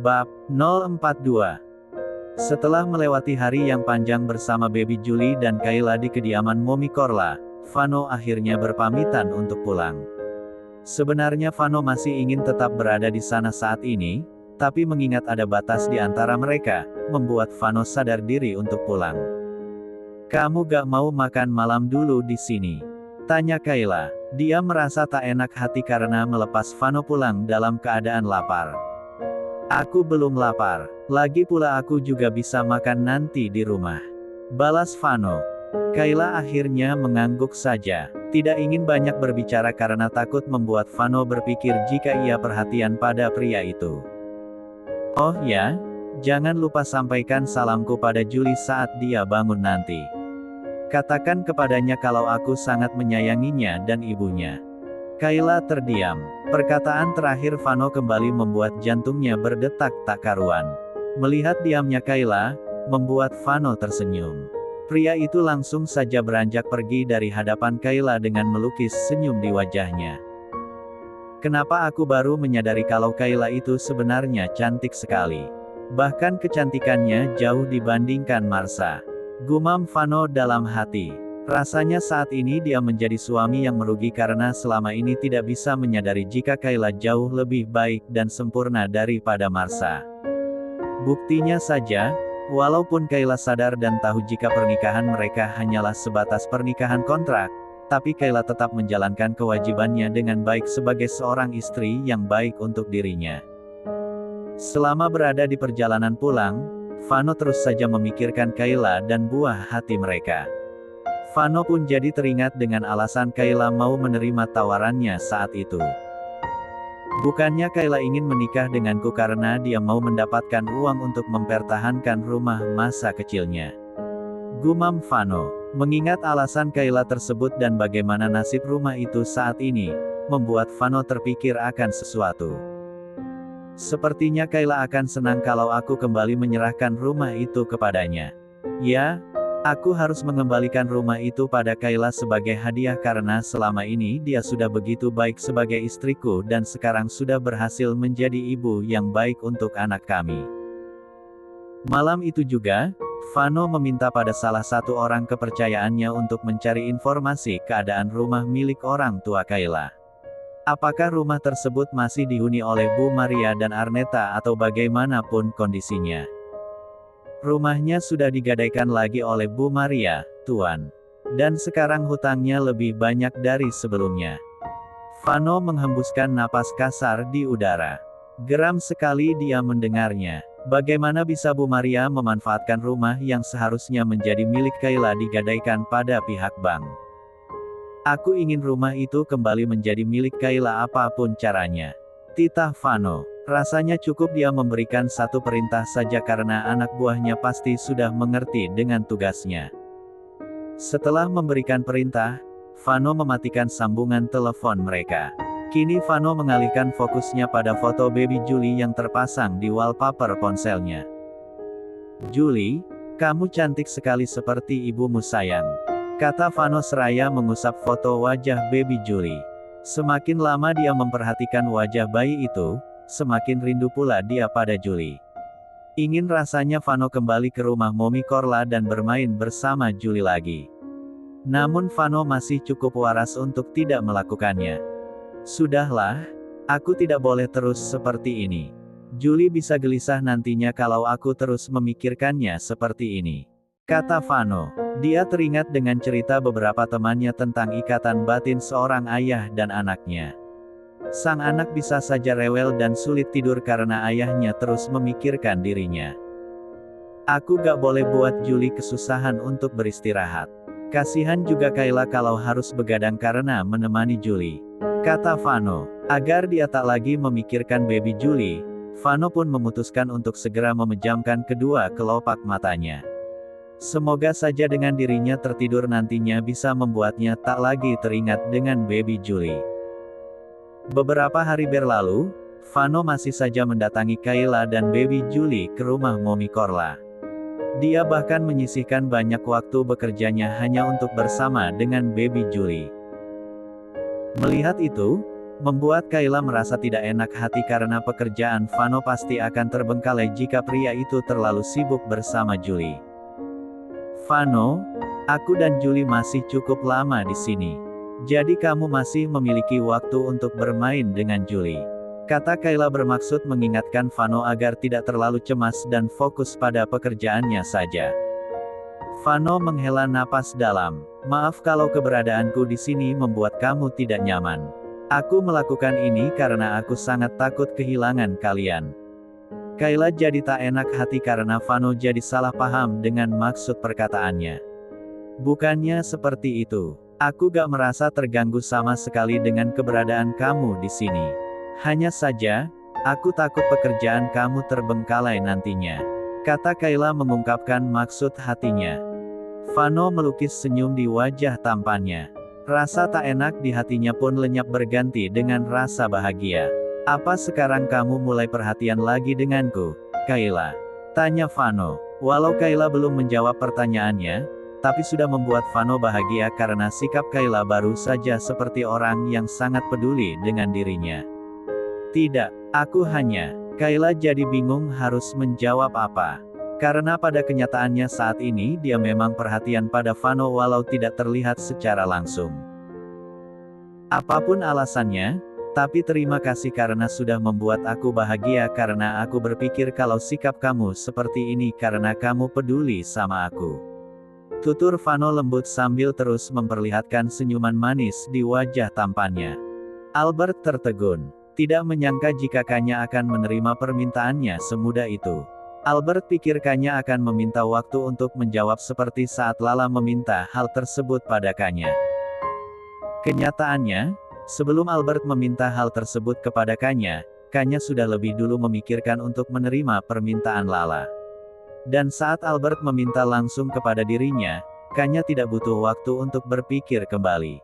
Bab 042. Setelah melewati hari yang panjang bersama Baby Julie dan Kayla di kediaman Mommy Korla, Vano akhirnya berpamitan untuk pulang. Sebenarnya Vano masih ingin tetap berada di sana saat ini, tapi mengingat ada batas di antara mereka, membuat Vano sadar diri untuk pulang. "Kamu gak mau makan malam dulu di sini?" tanya Kayla. Dia merasa tak enak hati karena melepas Vano pulang dalam keadaan lapar. "Aku belum lapar. Lagi pula aku juga bisa makan nanti di rumah," balas Vano. Kayla akhirnya mengangguk saja. Tidak ingin banyak berbicara karena takut membuat Vano berpikir jika ia perhatian pada pria itu. "Oh ya, jangan lupa sampaikan salamku pada Julie saat dia bangun nanti. Katakan kepadanya kalau aku sangat menyayanginya dan ibunya." Kayla terdiam. Perkataan terakhir Vano kembali membuat jantungnya berdetak tak karuan. Melihat diamnya Kayla, membuat Vano tersenyum. Pria itu langsung saja beranjak pergi dari hadapan Kayla dengan melukis senyum di wajahnya. "Kenapa aku baru menyadari kalau Kayla itu sebenarnya cantik sekali. Bahkan kecantikannya jauh dibandingkan Marsha," gumam Vano dalam hati. Rasanya saat ini dia menjadi suami yang merugi karena selama ini tidak bisa menyadari jika Kayla jauh lebih baik dan sempurna daripada Marsha. Buktinya saja, walaupun Kayla sadar dan tahu jika pernikahan mereka hanyalah sebatas pernikahan kontrak, tapi Kayla tetap menjalankan kewajibannya dengan baik sebagai seorang istri yang baik untuk dirinya. Selama berada di perjalanan pulang, Vano terus saja memikirkan Kayla dan buah hati mereka. Vano pun jadi teringat dengan alasan Kayla mau menerima tawarannya saat itu. "Bukannya Kayla ingin menikah denganku karena dia mau mendapatkan uang untuk mempertahankan rumah masa kecilnya," gumam Vano. Mengingat alasan Kayla tersebut dan bagaimana nasib rumah itu saat ini, membuat Vano terpikir akan sesuatu. "Sepertinya Kayla akan senang kalau aku kembali menyerahkan rumah itu kepadanya. Ya, aku harus mengembalikan rumah itu pada Kayla sebagai hadiah karena selama ini dia sudah begitu baik sebagai istriku dan sekarang sudah berhasil menjadi ibu yang baik untuk anak kami." Malam itu juga, Vano meminta pada salah satu orang kepercayaannya untuk mencari informasi keadaan rumah milik orang tua Kayla. Apakah rumah tersebut masih dihuni oleh Bu Maria dan Arnetta atau bagaimanapun kondisinya. "Rumahnya sudah digadaikan lagi oleh Bu Maria, Tuan. Dan sekarang hutangnya lebih banyak dari sebelumnya." Vano menghembuskan napas kasar di udara. Geram sekali dia mendengarnya. Bagaimana bisa Bu Maria memanfaatkan rumah yang seharusnya menjadi milik Kayla digadaikan pada pihak bank? "Aku ingin rumah itu kembali menjadi milik Kayla apapun caranya," titah Vano. Rasanya cukup dia memberikan satu perintah saja karena anak buahnya pasti sudah mengerti dengan tugasnya. Setelah memberikan perintah, Vano mematikan sambungan telepon mereka. Kini Vano mengalihkan fokusnya pada foto Baby Julie yang terpasang di wallpaper ponselnya. "Julie, kamu cantik sekali seperti ibumu sayang," kata Vano seraya mengusap foto wajah Baby Julie. Semakin lama dia memperhatikan wajah bayi itu, semakin rindu pula dia pada Julie. Ingin rasanya Vano kembali ke rumah Mommy Korla dan bermain bersama Julie lagi. Namun Vano masih cukup waras untuk tidak melakukannya. "Sudahlah, aku tidak boleh terus seperti ini. Julie bisa gelisah nantinya kalau aku terus memikirkannya seperti ini," kata Vano. Dia teringat dengan cerita beberapa temannya tentang ikatan batin seorang ayah dan anaknya. Sang anak bisa saja rewel dan sulit tidur karena ayahnya terus memikirkan dirinya. "Aku gak boleh buat Julie kesusahan untuk beristirahat. Kasihan juga Kayla kalau harus begadang karena menemani Julie," kata Vano. Agar dia tak lagi memikirkan Baby Julie, Vano pun memutuskan untuk segera memejamkan kedua kelopak matanya. Semoga saja dengan dirinya tertidur nantinya bisa membuatnya tak lagi teringat dengan Baby Julie. Beberapa hari berlalu, Vano masih saja mendatangi Kayla dan Baby Julie ke rumah Mommy Korla. Dia bahkan menyisihkan banyak waktu bekerjanya hanya untuk bersama dengan Baby Julie. Melihat itu, membuat Kayla merasa tidak enak hati karena pekerjaan Vano pasti akan terbengkalai jika pria itu terlalu sibuk bersama Julie. Vano, aku dan Julie masih cukup lama di sini. Jadi kamu masih memiliki waktu untuk bermain dengan Julie. Kata Kayla bermaksud mengingatkan Vano agar tidak terlalu cemas dan fokus pada pekerjaannya saja. Vano menghela napas dalam. Maaf kalau keberadaanku di sini membuat kamu tidak nyaman. Aku melakukan ini karena aku sangat takut kehilangan kalian. Kayla jadi tak enak hati karena Vano jadi salah paham dengan maksud perkataannya. Bukannya seperti itu. Aku gak merasa terganggu sama sekali dengan keberadaan kamu di sini. Hanya saja, aku takut pekerjaan kamu terbengkalai nantinya. Kata Kayla mengungkapkan maksud hatinya. Vano melukis senyum di wajah tampannya. Rasa tak enak di hatinya pun lenyap berganti dengan rasa bahagia. Apa sekarang kamu mulai perhatian lagi denganku, Kayla? Tanya Vano. Walau Kayla belum menjawab pertanyaannya, tapi sudah membuat Vano bahagia karena sikap Kayla baru saja seperti orang yang sangat peduli dengan dirinya. Tidak, aku hanya. Kayla jadi bingung harus menjawab apa. Karena pada kenyataannya saat ini dia memang perhatian pada Vano walau tidak terlihat secara langsung. Apapun alasannya, tapi terima kasih karena sudah membuat aku bahagia karena aku berpikir kalau sikap kamu seperti ini karena kamu peduli sama aku. Tutur Vano lembut sambil terus memperlihatkan senyuman manis di wajah tampannya. Albert tertegun. Tidak menyangka jika Kanya akan menerima permintaannya semudah itu. Albert pikir Kanya akan meminta waktu untuk menjawab seperti saat Lala meminta hal tersebut pada Kanya. Kenyataannya, sebelum Albert meminta hal tersebut kepada Kanya, Kanya sudah lebih dulu memikirkan untuk menerima permintaan Lala. Dan saat Albert meminta langsung kepada dirinya, Kanya tidak butuh waktu untuk berpikir kembali.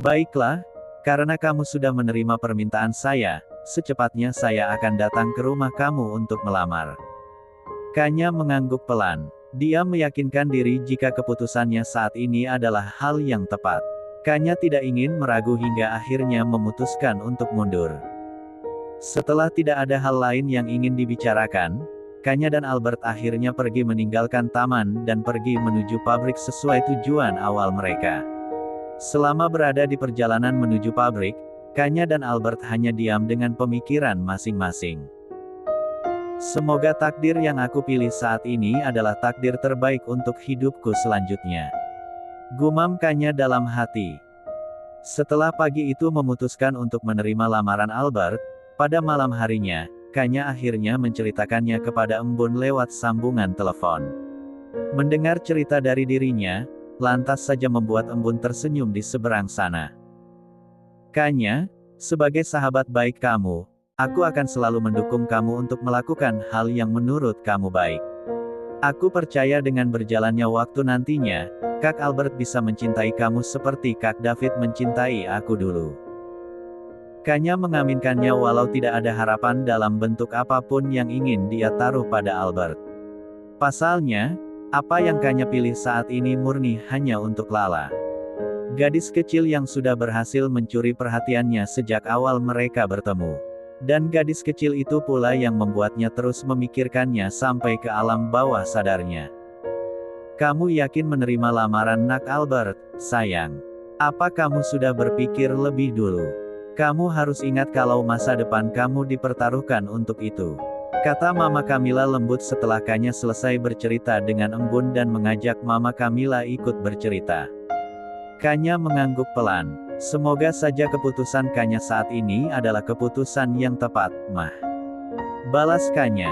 Baiklah, karena kamu sudah menerima permintaan saya, secepatnya saya akan datang ke rumah kamu untuk melamar. Kanya mengangguk pelan. Dia meyakinkan diri jika keputusannya saat ini adalah hal yang tepat. Kanya tidak ingin meragu hingga akhirnya memutuskan untuk mundur. Setelah tidak ada hal lain yang ingin dibicarakan, Kanya dan Albert akhirnya pergi meninggalkan taman dan pergi menuju pabrik sesuai tujuan awal mereka. Selama berada di perjalanan menuju pabrik, Kanya dan Albert hanya diam dengan pemikiran masing-masing. Semoga takdir yang aku pilih saat ini adalah takdir terbaik untuk hidupku selanjutnya. Gumam Kanya dalam hati. Setelah pagi itu memutuskan untuk menerima lamaran Albert, pada malam harinya, Kanya akhirnya menceritakannya kepada Embun lewat sambungan telepon. Mendengar cerita dari dirinya, lantas saja membuat Embun tersenyum di seberang sana. Kanya, sebagai sahabat baik kamu, aku akan selalu mendukung kamu untuk melakukan hal yang menurut kamu baik. Aku percaya dengan berjalannya waktu nantinya, Kak Albert bisa mencintai kamu seperti Kak David mencintai aku dulu. Kanya mengaminkannya walau tidak ada harapan dalam bentuk apapun yang ingin dia taruh pada Albert. Pasalnya, apa yang Kanya pilih saat ini murni hanya untuk Lala. Gadis kecil yang sudah berhasil mencuri perhatiannya sejak awal mereka bertemu. Dan gadis kecil itu pula yang membuatnya terus memikirkannya sampai ke alam bawah sadarnya. Kamu yakin menerima lamaran Nak Albert, sayang? Apa kamu sudah berpikir lebih dulu? Kamu harus ingat kalau masa depan kamu dipertaruhkan untuk itu. Kata Mama Kamila lembut setelah Kanya selesai bercerita dengan Embun dan mengajak Mama Kamila ikut bercerita. Kanya mengangguk pelan. Semoga saja keputusan Kanya saat ini adalah keputusan yang tepat, Mah. Balas Kanya.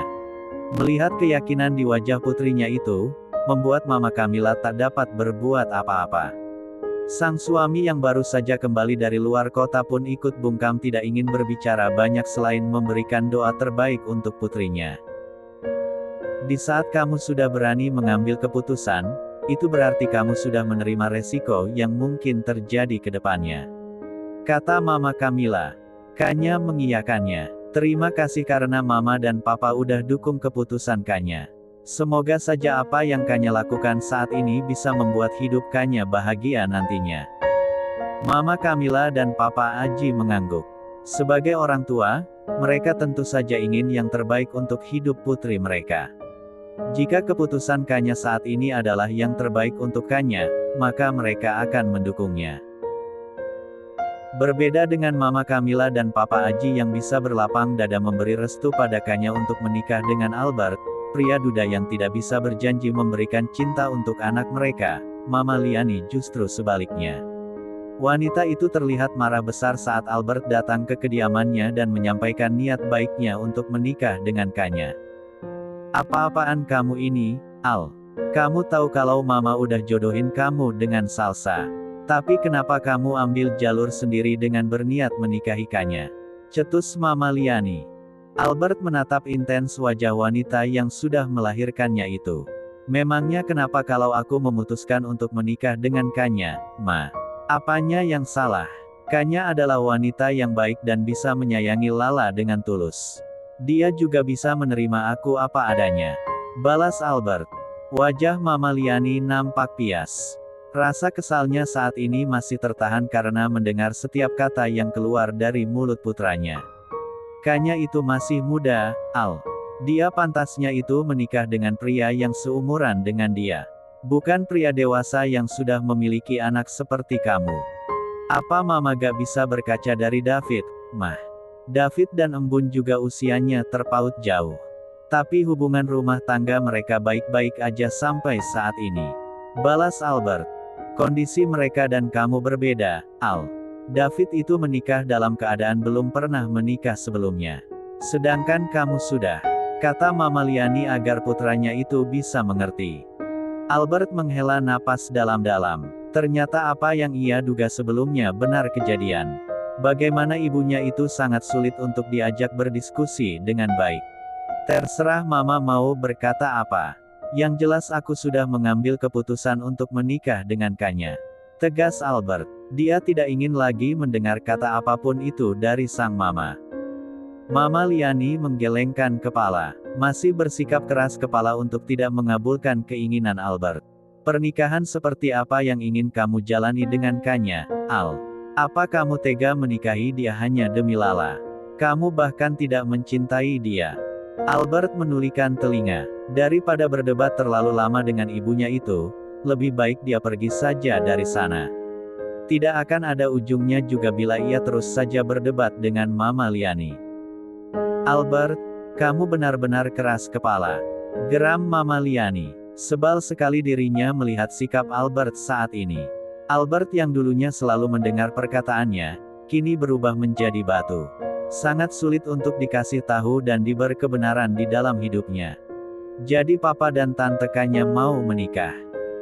Melihat keyakinan di wajah putrinya itu, membuat Mama Kamila tak dapat berbuat apa-apa. Sang suami yang baru saja kembali dari luar kota pun ikut bungkam tidak ingin berbicara banyak selain memberikan doa terbaik untuk putrinya. Di saat kamu sudah berani mengambil keputusan, itu berarti kamu sudah menerima resiko yang mungkin terjadi ke depannya. Kata Mama Kamila. Kanya mengiyakannya. Terima kasih karena Mama dan Papa udah dukung keputusan Kanya. Semoga saja apa yang Kanya lakukan saat ini bisa membuat hidup Kanya bahagia nantinya. Mama Camilla dan Papa Aji mengangguk. Sebagai orang tua, mereka tentu saja ingin yang terbaik untuk hidup putri mereka. Jika keputusan Kanya saat ini adalah yang terbaik untuk Kanya, maka mereka akan mendukungnya. Berbeda dengan Mama Camilla dan Papa Aji yang bisa berlapang dada memberi restu pada Kanya untuk menikah dengan Albert, pria duda yang tidak bisa berjanji memberikan cinta untuk anak mereka, Mama Liani justru sebaliknya. Wanita itu terlihat marah besar saat Albert datang ke kediamannya dan menyampaikan niat baiknya untuk menikah dengan Kanya. Apa-apaan kamu ini, Al? Kamu tahu kalau Mama udah jodohin kamu dengan Salsa. Tapi kenapa kamu ambil jalur sendiri dengan berniat menikahi Kanya? Cetus Mama Liani. Albert menatap intens wajah wanita yang sudah melahirkannya itu. Memangnya kenapa kalau aku memutuskan untuk menikah dengan Kanya, Ma? Apanya yang salah? Kanya adalah wanita yang baik dan bisa menyayangi Lala dengan tulus. Dia juga bisa menerima aku apa adanya. Balas Albert. Wajah Mama Liani nampak pias. Rasa kesalnya saat ini masih tertahan karena mendengar setiap kata yang keluar dari mulut putranya. Kanya itu masih muda, Al. Dia pantasnya itu menikah dengan pria yang seumuran dengan dia. Bukan pria dewasa yang sudah memiliki anak seperti kamu. Apa Mama gak bisa berkaca dari David, Mah? David dan Embun juga usianya terpaut jauh. Tapi hubungan rumah tangga mereka baik-baik aja sampai saat ini. Balas Albert. Kondisi mereka dan kamu berbeda, Al. David itu menikah dalam keadaan belum pernah menikah sebelumnya. Sedangkan kamu sudah. Kata Mama Liani agar putranya itu bisa mengerti. Albert menghela napas dalam-dalam. Ternyata apa yang ia duga sebelumnya benar kejadian. Bagaimana ibunya itu sangat sulit untuk diajak berdiskusi dengan baik. Terserah Mama mau berkata apa. Yang jelas aku sudah mengambil keputusan untuk menikah dengan Kanya. Tegas Albert. Dia tidak ingin lagi mendengar kata apapun itu dari sang mama. Mama Liani menggelengkan kepala. Masih bersikap keras kepala untuk tidak mengabulkan keinginan Albert. Pernikahan seperti apa yang ingin kamu jalani dengan Kanya, Al? Apa kamu tega menikahi dia hanya demi Lala? Kamu bahkan tidak mencintai dia. Albert menulikan telinga. Daripada berdebat terlalu lama dengan ibunya itu, lebih baik dia pergi saja dari sana. Tidak akan ada ujungnya juga bila ia terus saja berdebat dengan Mama Liani. Albert, kamu benar-benar keras kepala. Geram Mama Liani. Sebal sekali dirinya melihat sikap Albert saat ini. Albert yang dulunya selalu mendengar perkataannya, kini berubah menjadi batu. Sangat sulit untuk dikasih tahu dan diberi kebenaran di dalam hidupnya. Jadi papa dan tante Kanya mau menikah.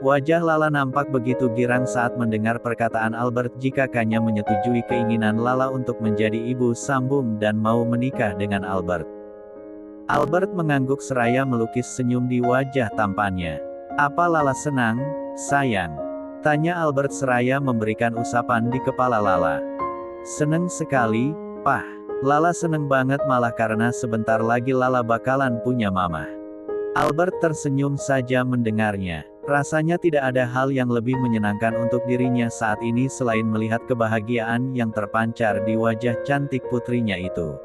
Wajah Lala nampak begitu girang saat mendengar perkataan Albert jika Kanya menyetujui keinginan Lala untuk menjadi ibu sambung dan mau menikah dengan Albert. Albert mengangguk seraya melukis senyum di wajah tampannya. Apa Lala senang, sayang? Tanya Albert seraya memberikan usapan di kepala Lala. Seneng sekali, Pah. Lala seneng banget malah karena sebentar lagi Lala bakalan punya mama. Albert tersenyum saja mendengarnya. Rasanya tidak ada hal yang lebih menyenangkan untuk dirinya saat ini selain melihat kebahagiaan yang terpancar di wajah cantik putrinya itu.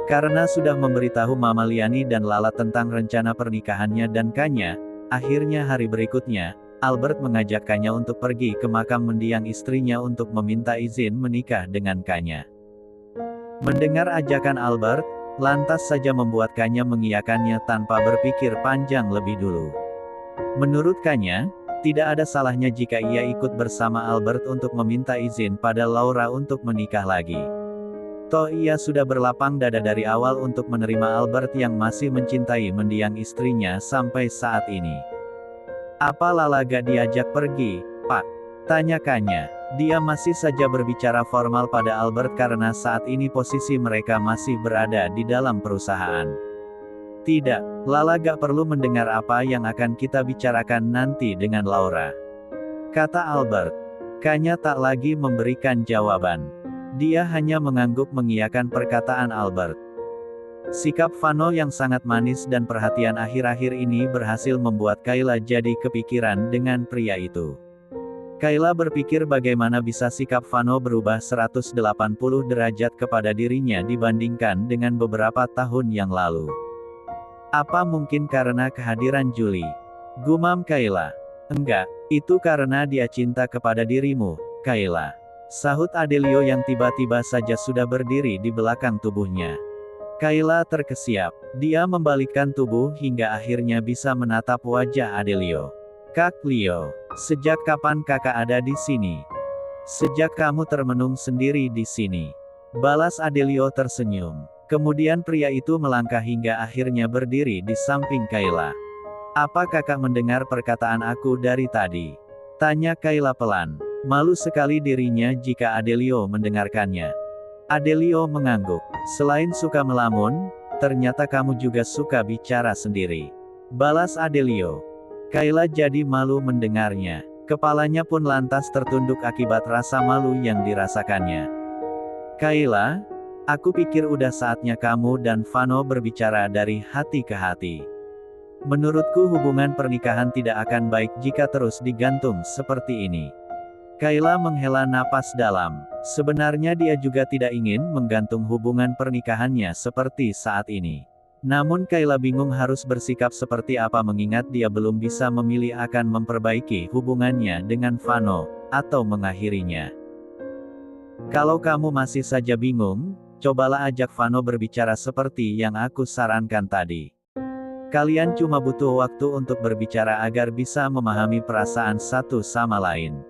Karena sudah memberitahu Mama Liani dan Lala tentang rencana pernikahannya dan Kanya, akhirnya hari berikutnya, Albert mengajak Kanya untuk pergi ke makam mendiang istrinya untuk meminta izin menikah dengan Kanya. Mendengar ajakan Albert, lantas saja membuat Kanya mengiyakannya tanpa berpikir panjang lebih dulu. Menurut Kanya, tidak ada salahnya jika ia ikut bersama Albert untuk meminta izin pada Laura untuk menikah lagi. Toh ia sudah berlapang dada dari awal untuk menerima Albert yang masih mencintai mendiang istrinya sampai saat ini. Apa Lala gak diajak pergi, Pak? Tanya Kanya. Dia masih saja berbicara formal pada Albert karena saat ini posisi mereka masih berada di dalam perusahaan. Tidak, Lala gak perlu mendengar apa yang akan kita bicarakan nanti dengan Laura. Kata Albert. Kanya tak lagi memberikan jawaban. Dia hanya mengangguk mengiyakan perkataan Albert. Sikap Vano yang sangat manis dan perhatian akhir-akhir ini berhasil membuat Kayla jadi kepikiran dengan pria itu. Kayla berpikir bagaimana bisa sikap Vano berubah 180 derajat kepada dirinya dibandingkan dengan beberapa tahun yang lalu. Apa mungkin karena kehadiran Julie? Gumam Kayla. Enggak, itu karena dia cinta kepada dirimu, Kayla. Sahut Adelio yang tiba-tiba saja sudah berdiri di belakang tubuhnya. Kayla terkesiap. Dia membalikkan tubuh hingga akhirnya bisa menatap wajah Adelio. Kak Leo, sejak kapan kakak ada di sini? Sejak kamu termenung sendiri di sini. Balas Adelio tersenyum. Kemudian pria itu melangkah hingga akhirnya berdiri di samping Kayla. Apa kakak mendengar perkataan aku dari tadi? Tanya Kayla pelan. Malu sekali dirinya jika Adelio mendengarkannya. Adelio mengangguk. Selain suka melamun, ternyata kamu juga suka bicara sendiri. Balas Adelio. Kayla jadi malu mendengarnya. Kepalanya pun lantas tertunduk akibat rasa malu yang dirasakannya. Kayla, aku pikir udah saatnya kamu dan Vano berbicara dari hati ke hati. Menurutku hubungan pernikahan tidak akan baik jika terus digantung seperti ini. Kayla menghela napas dalam. Sebenarnya dia juga tidak ingin menggantung hubungan pernikahannya seperti saat ini. Namun Kayla bingung harus bersikap seperti apa mengingat dia belum bisa memilih akan memperbaiki hubungannya dengan Vano, atau mengakhirinya. Kalau kamu masih saja bingung, cobalah ajak Vano berbicara seperti yang aku sarankan tadi. Kalian cuma butuh waktu untuk berbicara agar bisa memahami perasaan satu sama lain.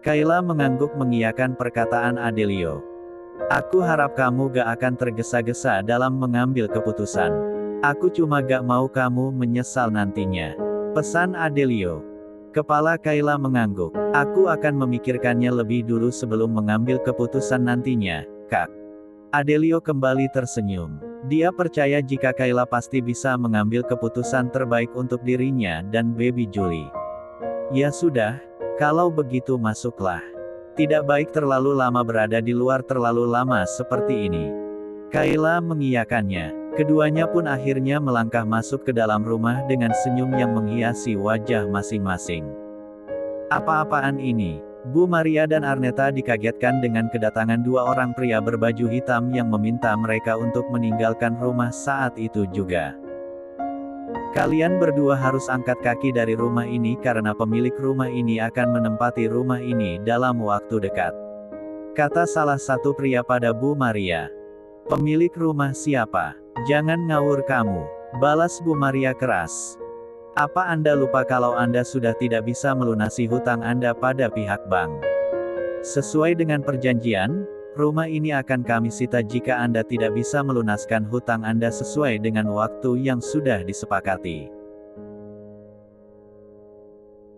Kayla mengangguk mengiyakan perkataan Adelio. Aku harap kamu gak akan tergesa-gesa dalam mengambil keputusan. Aku cuma gak mau kamu menyesal nantinya. Pesan Adelio. Kepala Kayla mengangguk. Aku akan memikirkannya lebih dulu sebelum mengambil keputusan nantinya, Kak. Adelio kembali tersenyum. Dia percaya jika Kayla pasti bisa mengambil keputusan terbaik untuk dirinya dan baby Julie. Ya sudah, kalau begitu masuklah. Tidak baik terlalu lama berada di luar terlalu lama seperti ini. Kayla mengiyakannya. Keduanya pun akhirnya melangkah masuk ke dalam rumah dengan senyum yang menghiasi wajah masing-masing. Apa-apaan ini? Bu Maria dan Arneta dikagetkan dengan kedatangan dua orang pria berbaju hitam yang meminta mereka untuk meninggalkan rumah saat itu juga. Kalian berdua harus angkat kaki dari rumah ini karena pemilik rumah ini akan menempati rumah ini dalam waktu dekat. Kata salah satu pria pada Bu Maria. Pemilik rumah siapa? Jangan ngawur kamu. Balas Bu Maria keras. Apa Anda lupa kalau Anda sudah tidak bisa melunasi hutang Anda pada pihak bank? Sesuai dengan perjanjian, rumah ini akan kami sita jika Anda tidak bisa melunaskan hutang Anda sesuai dengan waktu yang sudah disepakati.